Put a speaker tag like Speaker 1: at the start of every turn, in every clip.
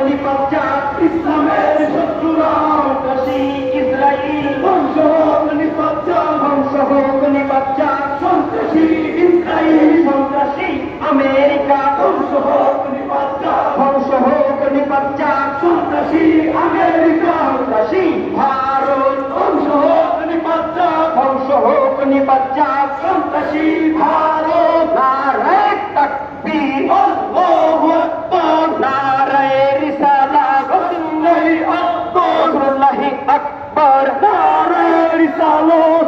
Speaker 1: নিপাত ইসলামের শত্রুরা সন্ত্রাসী ইসরাইল ধ্বংস হোক নিপাত সন্ত্রাসী ইসরাইল সন্ত্রাসী আমেরিকা ধ্বংস হোক নিপাত সন্ত্রাসী আমেরিকা সন্ত্রাসী ভারত ধ্বংস হোক নিপাত সন্ত্রাসী ভারত নারায়ে তাকবীর আল্লাহু আকবার নারায়ে রিসালাত রাসূলুল্লাহি আকবার নারায়ে রিসালাত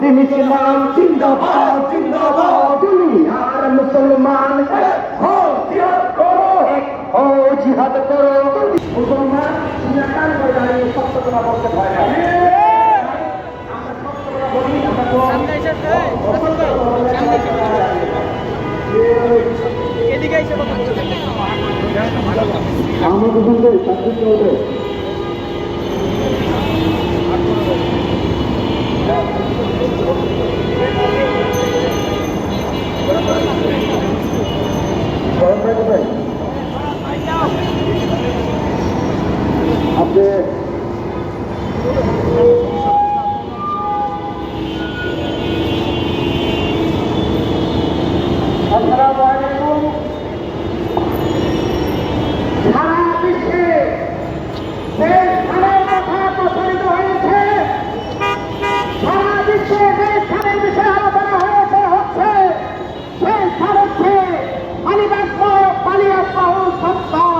Speaker 1: দিন ইসলাম জিন্দাবাদ জিন্দাবাদ দুনিয়ার মুসলমান হো জিহাদ করো ও জিহাদ করো মুসলমান দুনিয়া কান করে দাঁড়িয়ে সত্য কথা বলতে ভয় পায় আমরা সত্য কথা বলি আমরা তো সামনে এসে এদিকে এসে কথা বলতে আমরা দুজনকে সাথে চলবে আপনি সারা বিশ্বে দেশ খানের কথা প্রচারিত হয়েছে সারা বিশ্বে দেশ খানের বিষয়ে আলোচনা হচ্ছে সেই ভারতকে পালিবাক্য পালিয়াত্মা ও সত্তা